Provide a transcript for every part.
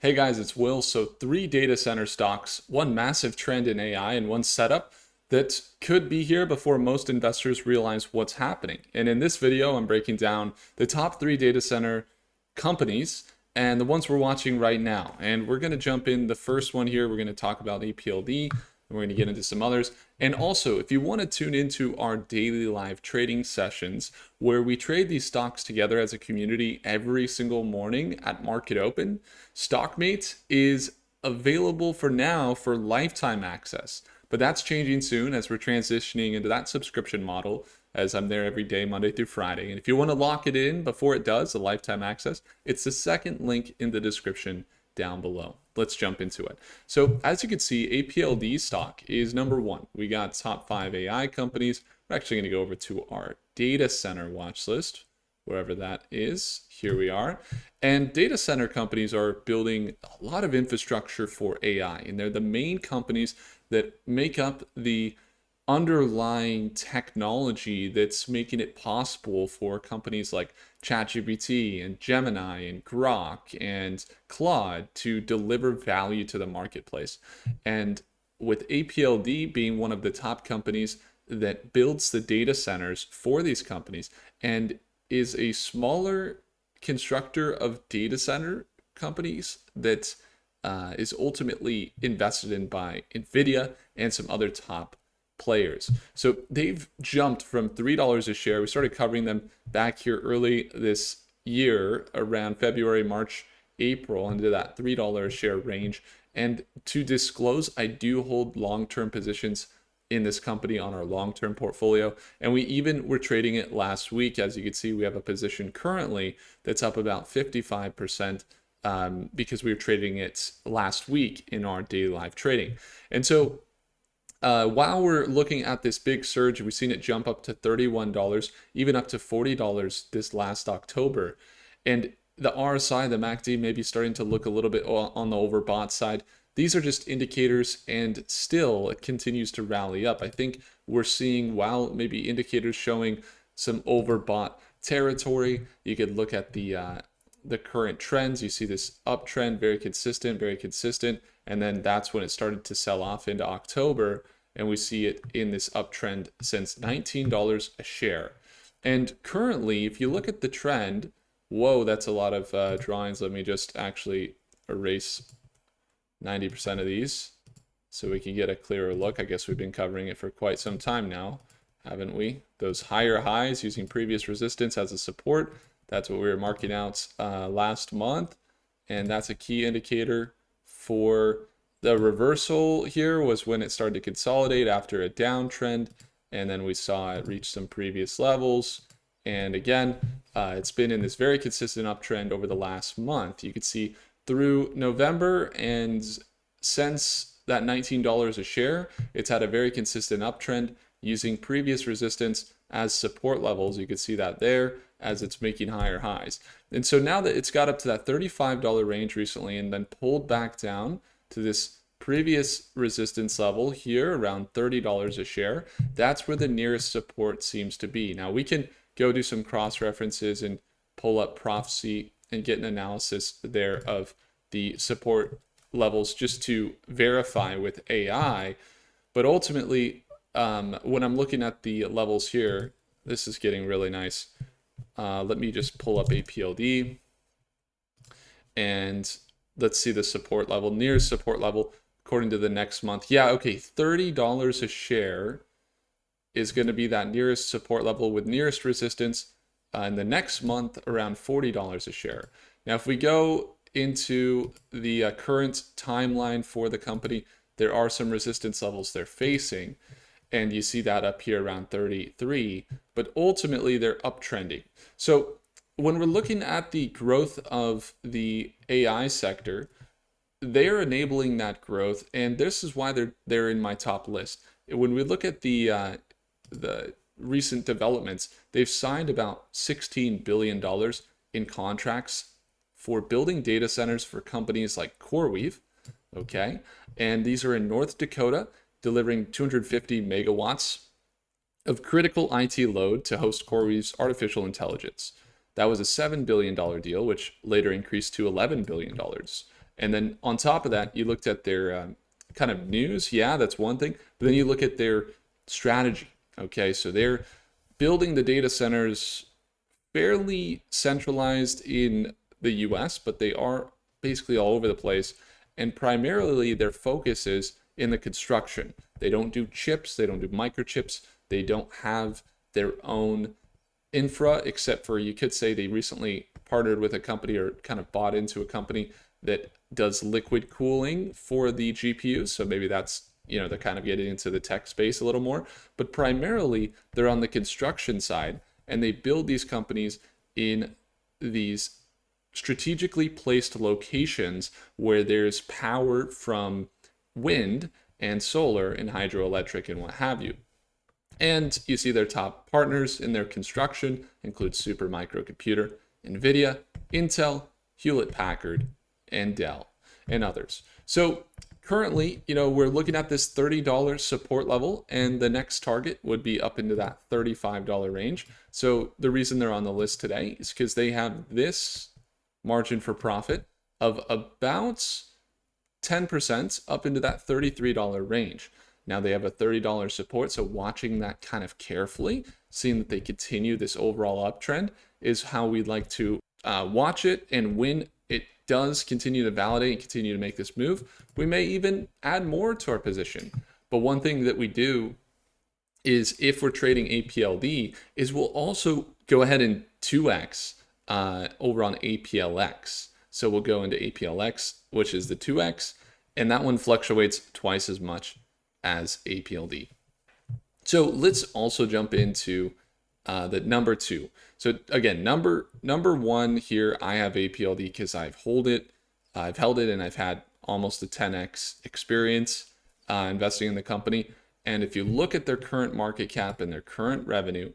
Hey guys, it's Will. So, three data center stocks, one massive trend in AI, and one setup that could be here before most investors realize what's happening. And in this video, I'm breaking down the top three data center companies and the ones we're watching right now. And we're going to jump in the first one here. We're going to talk about APLD, and we're going to get into some others. And also, if you want to tune into our daily live trading sessions where we trade these stocks together as a community every single morning at market open, Stockmate is available for now for lifetime access. But that's changing soon as we're transitioning into that subscription model, as I'm there every day, Monday through Friday. And if you want to lock it in before it does, the lifetime access, it's the second link in the description down below. Let's jump into it. So as you can see, APLD stock is number one. We got top 5 AI companies. We're actually going to go over to our data center watch list, wherever that is. Here we are. And data center companies are building a lot of infrastructure for AI, and they're the main companies that make up the underlying technology that's making it possible for companies like ChatGPT and Gemini and Grok and Claude to deliver value to the marketplace. And with APLD being one of the top companies that builds the data centers for these companies and is a smaller constructor of data center companies that is ultimately invested in by NVIDIA and some other top players. So they've jumped from $3 a share. We started covering them back here early this year around February, March, April, into that $3 a share range. And to disclose, I do hold long-term positions in this company on our long-term portfolio. And we even were trading it last week. As you can see, we have a position currently that's up about 55%. Because we were trading it last week in our daily live trading. And so while we're looking at this big surge, we've seen it jump up to $31, even up to $40 this last October. And the RSI, the MACD, may be starting to look a little bit on the overbought side. These are just indicators, and still it continues to rally up. I think we're seeing, while maybe indicators showing some overbought territory, you could look at the current trends. You see this uptrend, very consistent, and then that's when it started to sell off into October, and we see it in this uptrend since $19 a share. And currently, if you look at the trend, whoa, that's a lot of drawings. Let me just actually erase 90% of these so we can get a clearer look. I guess we've been covering it for quite some time now, haven't we? Those higher highs using previous resistance as a support. That's what we were marking out last month, and that's a key indicator for the reversal. Here was when it started to consolidate after a downtrend, and then we saw it reach some previous levels. And again, it's been in this very consistent uptrend over the last month. You could see through November, and since that $19 a share, it's had a very consistent uptrend using previous resistance as support levels. You can see that there as it's making higher highs. And so now that it's got up to that $35 range recently and then pulled back down to this previous resistance level here around $30 a share, that's where the nearest support seems to be. Now we can go do some cross references and pull up Prophecy and get an analysis there of the support levels just to verify with AI. But ultimately, when I'm looking at the levels here, this is getting really nice. Let me just pull up APLD and let's see the support level, nearest support level according to the next month. Yeah, okay, $30 a share is going to be that nearest support level with nearest resistance in the next month around $40 a share. Now, if we go into the current timeline for the company, there are some resistance levels they're facing, and you see that up here around 33, but ultimately they're uptrending. So when we're looking at the growth of the AI sector, they're enabling that growth, and this is why they're in my top list. When we look at the recent developments, they've signed about $16 billion in contracts for building data centers for companies like CoreWeave, okay? And these are in North Dakota, delivering 250 megawatts of critical IT load to host CoreWeave's artificial intelligence. That was a $7 billion deal, which later increased to $11 billion. And then on top of that, you looked at their kind of news. Yeah, that's one thing. But then you look at their strategy. Okay, so they're building the data centers fairly centralized in the US, but they are basically all over the place. And primarily their focus is in the construction. They don't do chips, they don't do microchips, they don't have their own infra, except for, you could say, they recently partnered with a company or kind of bought into a company that does liquid cooling for the GPUs. So maybe that's, they're kind of getting into the tech space a little more. But primarily, they're on the construction side, and they build these companies in these strategically placed locations where there's power from wind and solar and hydroelectric and what have you. And you see their top partners in their construction include Supermicro, NVIDIA, Intel, Hewlett-Packard, and Dell, and others. So currently, we're looking at this $30 support level, and the next target would be up into that $35 range. So the reason they're on the list today is because they have this margin for profit of about 10% up into that $33 range. Now they have a $30 support, so watching that kind of carefully, seeing that they continue this overall uptrend is how we'd like to watch it. And when it does continue to validate and continue to make this move, we may even add more to our position. But one thing that we do is, if we're trading APLD, is we'll also go ahead and 2x over on APLX. So we'll go into APLX, which is the 2x, and that one fluctuates twice as much as APLD. So let's also jump into the number 2. So again, number 1 here, I have APLD because I've held it, and I've had almost a 10x experience investing in the company. And if you look at their current market cap and their current revenue,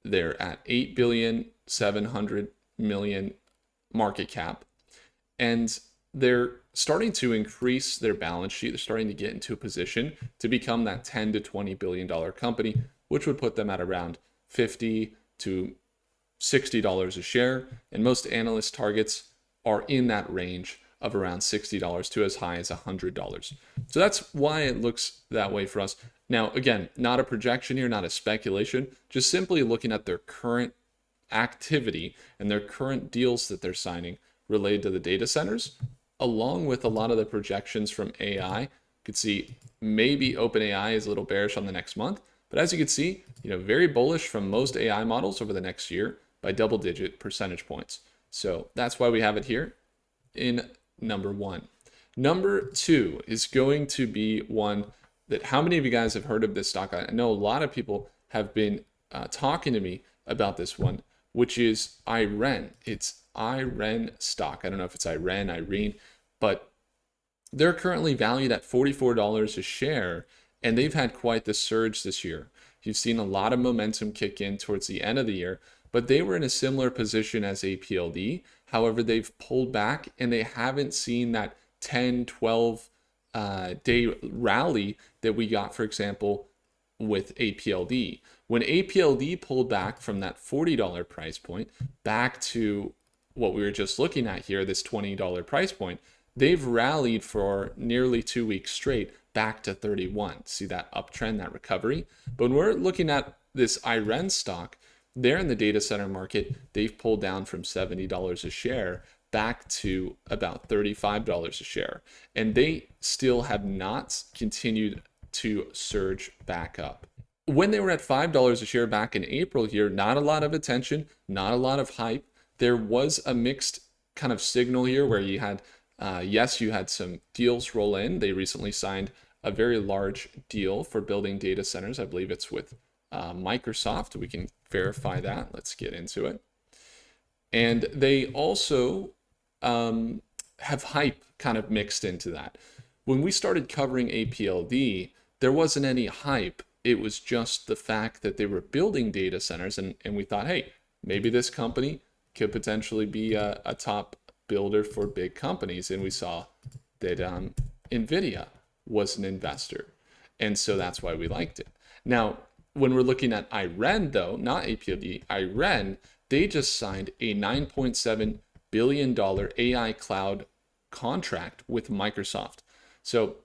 they're at $8.7 billion market cap, and they're starting to increase their balance sheet. They're starting to get into a position to become that $10 to $20 billion company, which would put them at around $50 to $60 a share. And most analyst targets are in that range of around $60 to as high as $100. So that's why it looks that way for us. Now, again, not a projection here, not a speculation, just simply looking at their current activity and their current deals that they're signing related to the data centers, along with a lot of the projections from AI. You could see maybe OpenAI is a little bearish on the next month, but as you can see, very bullish from most AI models over the next year by double-digit percentage points. So that's why we have it here in number 1. Number 2 is going to be one that, how many of you guys have heard of this stock? I know a lot of people have been talking to me about this one, which is IREN. It's IREN stock. I don't know if it's IREN, but they're currently valued at $44 a share, and they've had quite the surge this year. You've seen a lot of momentum kick in towards the end of the year, but they were in a similar position as APLD. However, they've pulled back, and they haven't seen that 10, 12 day rally that we got, for example, with APLD. When APLD pulled back from that $40 price point back to what we were just looking at here, this $20 price point, they've rallied for nearly 2 weeks straight back to 31. See that uptrend, that recovery? But when we're looking at this IREN stock, they're in the data center market. They've pulled down from $70 a share back to about $35 a share. And they still have not continued to surge back up. When they were at $5 a share back in April here, not a lot of attention, not a lot of hype. There was a mixed kind of signal here where you had, yes, you had some deals roll in. They recently signed a very large deal for building data centers. I believe it's with Microsoft. We can verify that. Let's get into it. And they also have hype kind of mixed into that. When we started covering APLD, there wasn't any hype. It was just the fact that they were building data centers, and we thought, hey, maybe this company could potentially be a top builder for big companies. And we saw that NVIDIA was an investor. And so that's why we liked it. Now, when we're looking at IREN, though, not APLD, IREN, they just signed a $9.7 billion AI cloud contract with Microsoft. So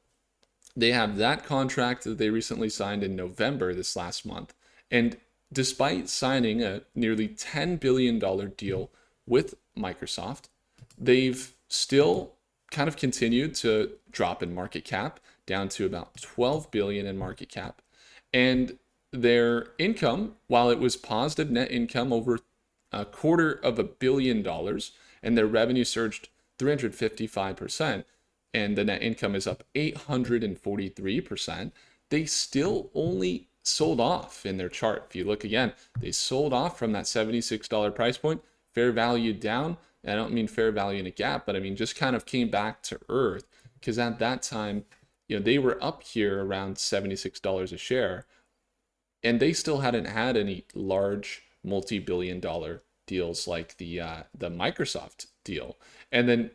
they have that contract that they recently signed in November this last month. And despite signing a nearly $10 billion deal with Microsoft, they've still kind of continued to drop in market cap down to about 12 billion in market cap. And their income, while it was positive net income over $250 million, and their revenue surged 355%, and the net income is up 843%, they still only sold off in their chart. If you look again, they sold off from that $76 price point, fair value down. And I don't mean fair value in a gap, but I mean just kind of came back to earth, because at that time, they were up here around $76 a share, and they still hadn't had any large multi-billion-dollar deals like the Microsoft deal. And then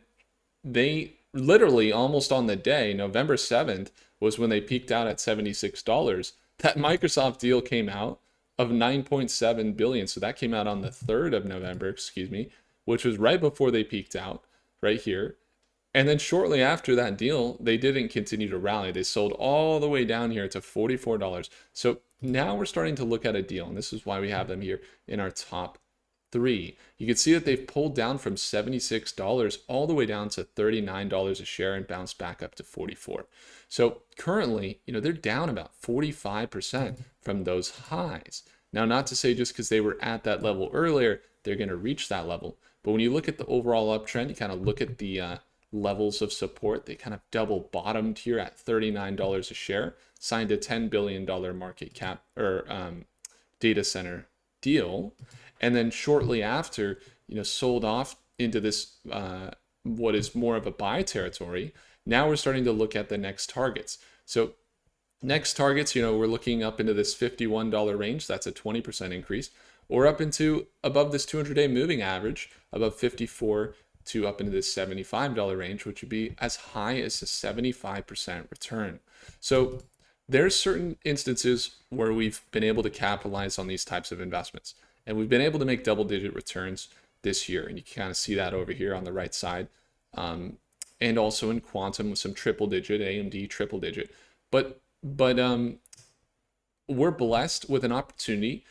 they literally almost on the day, November 7th, was when they peaked out at $76. That Microsoft deal came out of 9.7 billion. So that came out on the 3rd of November, which was right before they peaked out right here. And then shortly after that deal, they didn't continue to rally. They sold all the way down here to $44. So now we're starting to look at a deal, and this is why we have them here in our top 3. You can see that they've pulled down from $76 all the way down to $39 a share and bounced back up to 44. So currently, they're down about 45% from those highs. Now, not to say just because they were at that level earlier, they're going to reach that level. But when you look at the overall uptrend, you kind of look at the levels of support. They kind of double bottomed here at $39 a share, signed a $10 billion market cap or data center deal, and then shortly after, sold off into this what is more of a buy territory. Now we're starting to look at the next targets. So next targets, we're looking up into this $51 range. That's a 20% increase, or up into above this 200-day moving average, above 54 to up into this $75 range, which would be as high as a 75% return. So there's certain instances where we've been able to capitalize on these types of investments, and we've been able to make double-digit returns this year. And you can kind of see that over here on the right side, and also in quantum with some triple-digit, AMD triple-digit. But we're blessed with an opportunity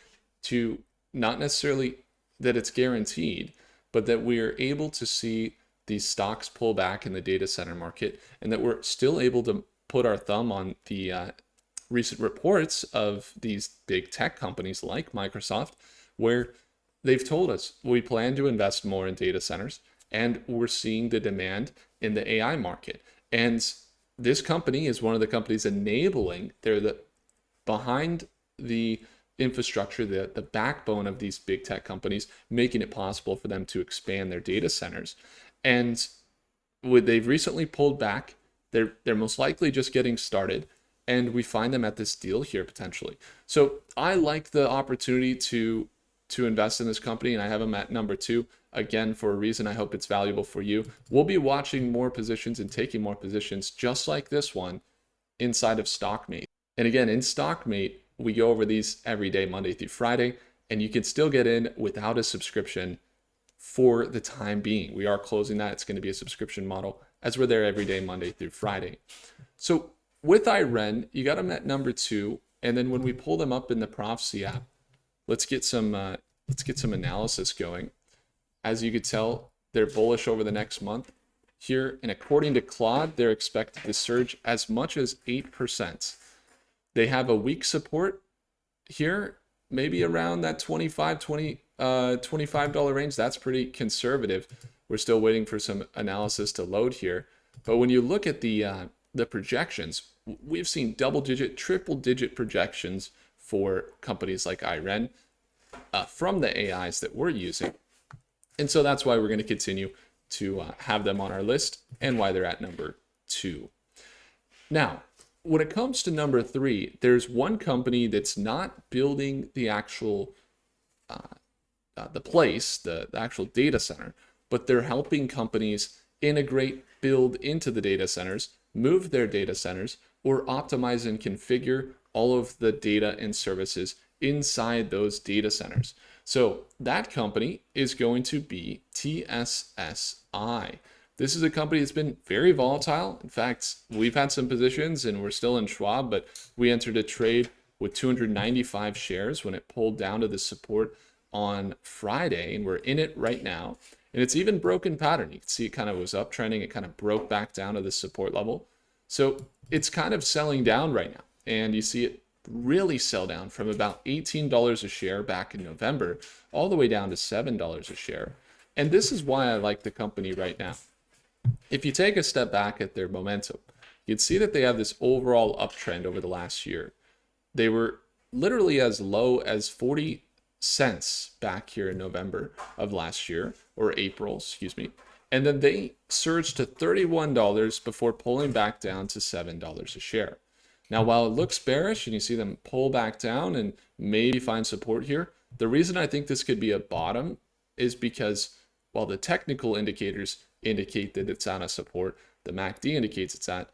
to not necessarily that it's guaranteed, but that we are able to see these stocks pull back in the data center market, and that we're still able to put our thumb on the recent reports of these big tech companies like Microsoft, where they've told us we plan to invest more in data centers, and we're seeing the demand in the AI market. And this company is one of the companies enabling, they're behind the infrastructure, the backbone of these big tech companies, making it possible for them to expand their data centers. And they've recently pulled back. They're most likely just getting started, and we find them at this deal here potentially. So I like the opportunity to invest in this company, and I have them at number 2 again for a reason. I hope it's valuable for you. We'll be watching more positions and taking more positions just like this one inside of StockMate. And again, in StockMate, we go over these every day, Monday through Friday, and you can still get in without a subscription for the time being. We are closing that. It's going to be a subscription model as we're there every day, Monday through Friday. So with IREN, you got them at number 2. And then when we pull them up in the Prophecy app, let's get some analysis going. As you could tell, they're bullish over the next month here. And according to Claude, they're expected to surge as much as 8%. They have a weak support here, maybe around that $25 range. That's pretty conservative. We're still waiting for some analysis to load here. But when you look at the projections, we've seen double-digit, triple-digit projections for companies like IREN from the AIs that we're using. And so that's why we're going to continue to have them on our list, and why they're at number 2. Now, when it comes to number 3, there's one company that's not building the actual the actual data center, but they're helping companies integrate, build into the data centers, move their data centers, or optimize and configure all of the data and services inside those data centers. So that company is going to be TSSI. This is a company that's been very volatile. In fact, we've had some positions and we're still in Schwab, but we entered a trade with 295 shares when it pulled down to the support on Friday, and we're in it right now. And it's even broken pattern. You can see it kind of was uptrending. It kind of broke back down to the support level. So it's kind of selling down right now. And you see it really sell down from about $18 a share back in November all the way down to $7 a share. And this is why I like the company right now. If you take a step back at their momentum, you'd see that they have this overall uptrend over the last year. They were literally as low as 40 cents back here in November of last year, or April, excuse me. And then they surged to $31 before pulling back down to $7 a share. Now, while it looks bearish and you see them pull back down and maybe find support here, the reason I think this could be a bottom is because while the technical indicators indicate that it's at a support, the MACD indicates it's at,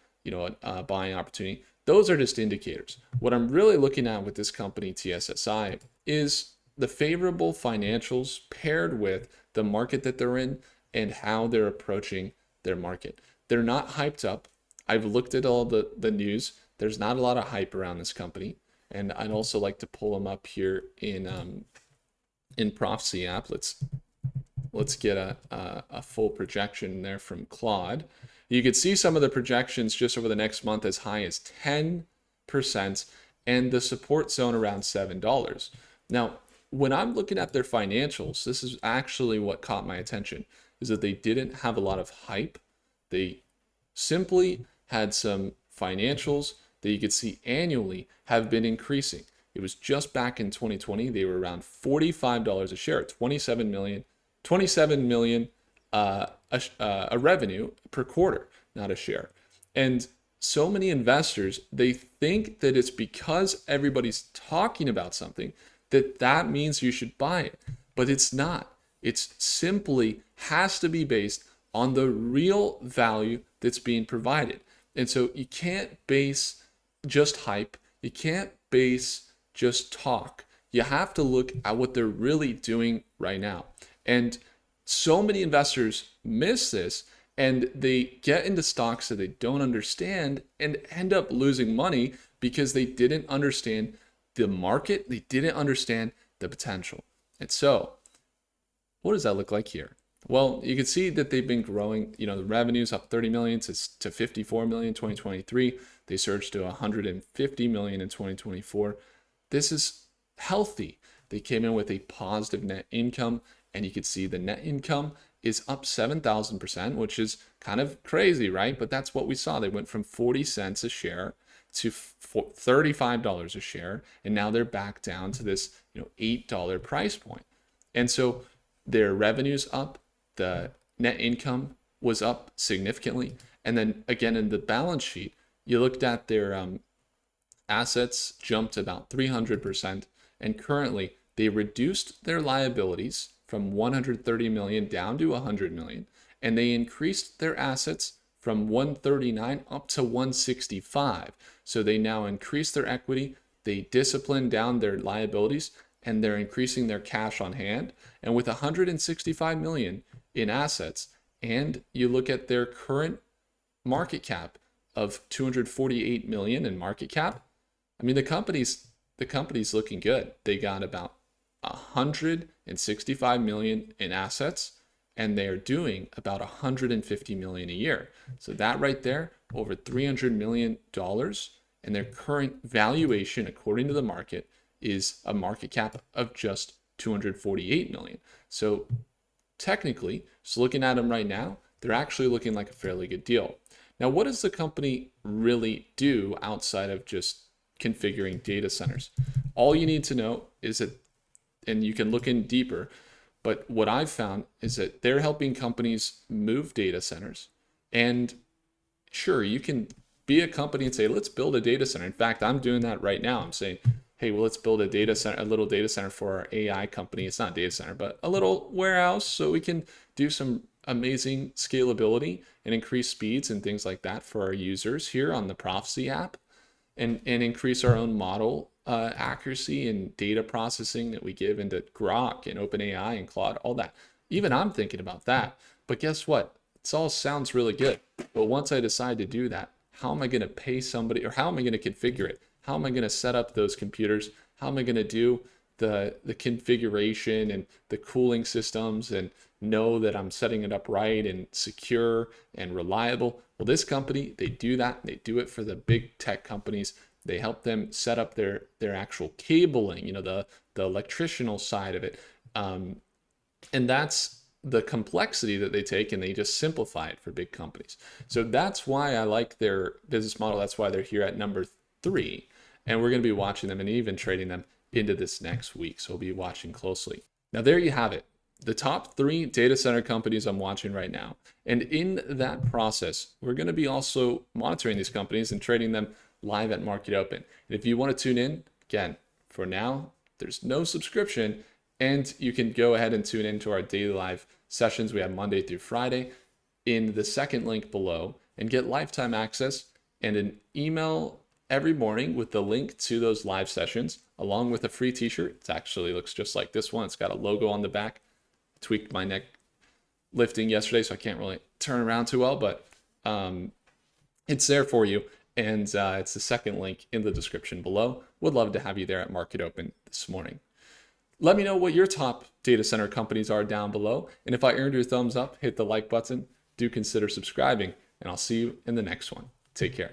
a buying opportunity. Those are just indicators. What I'm really looking at with this company, TSSI, is the favorable financials paired with the market that they're in and how they're approaching their market. They're not hyped up. I've looked at all the news. There's not a lot of hype around this company. And I'd also like to pull them up here in Prophecy app. Let's get a full projection there from Claude. You could see some of the projections just over the next month as high as 10% and the support zone around $7. Now, when I'm looking at their financials, this is actually what caught my attention, is that they didn't have a lot of hype. They simply had some financials that you could see annually have been increasing. It was just back in 2020, they were around $45 a share, 27 million a revenue per quarter, not a share. And so many investors, they think that it's because everybody's talking about something that means you should buy it, but it's not. It's simply has to be based on the real value that's being provided. And so you can't base just hype. You can't base just talk. You have to look at what they're really doing right now. And so many investors miss this and they get into stocks that they don't understand and end up losing money because they didn't understand the market. They didn't understand the potential. And so what does that look like here? Well, you can see that they've been growing, the revenue's up 30 million to 54 million in 2023. They surged to 150 million in 2024. This is healthy. They came in with a positive net income, and you can see the net income is up 7,000%, which is kind of crazy, right? But that's what we saw. They went from 40 cents a share to $35 a share, and now they're back down to this, $8 price point. And so their revenue's up, the net income was up significantly. And then again, in the balance sheet, you looked at their assets jumped about 300%, and currently they reduced their liabilities from 130 million down to 100 million, and they increased their assets from 139 up to 165. So they now increase their equity, they discipline down their liabilities, and they're increasing their cash on hand. And with 165 million in assets, and you look at their current market cap of 248 million in market cap, I mean, the company's looking good. They got about 165 million in assets, and they are doing about 150 million a year. So that right there, over $300 million, and their current valuation, according to the market, is a market cap of just 248 million. So technically, just looking at them right now, they're actually looking like a fairly good deal. Now, what does the company really do outside of just configuring data centers? All you need to know is that, and you can look in deeper, but what I've found is that they're helping companies move data centers. And sure, you can be a company and say, let's build a data center. In fact, I'm doing that right now. I'm saying, hey, well, let's build a little data center for our AI company. It's not a data center, but a little warehouse so we can do some amazing scalability and increase speeds and things like that for our users here on the Prophecy app, and increase our own model accuracy and data processing that we give into Grok and OpenAI and Claude, all that. Even I'm thinking about that. But guess what? This all sounds really good. But once I decide to do that, how am I going to pay somebody, or how am I going to configure it? How am I going to set up those computers? How am I going to do the configuration and the cooling systems and know that I'm setting it up right and secure and reliable? Well, this company, they do that. They do it for the big tech companies. They help them set up their actual cabling, the electrical side of it. And that's the complexity that they take, and they just simplify it for big companies. So that's why I like their business model. That's why they're here at number 3. And we're going to be watching them and even trading them into this next week. So we'll be watching closely. Now, there you have it. The top 3 data center companies I'm watching right now. And in that process, we're going to be also monitoring these companies and trading them live at Market Open. And if you want to tune in, again, for now, there's no subscription, and you can go ahead and tune into our daily live sessions. We have Monday through Friday in the second link below, and get lifetime access and an email every morning with the link to those live sessions, along with a free t-shirt. It actually looks just like this one. It's got a logo on the back. Tweaked my neck lifting yesterday, so I can't really turn around too well, but it's there for you. And it's the second link in the description below. Would love to have you there at Market Open this morning. Let me know what your top data center companies are down below. And if I earned your thumbs up, hit the like button. Do consider subscribing, and I'll see you in the next one. Take care.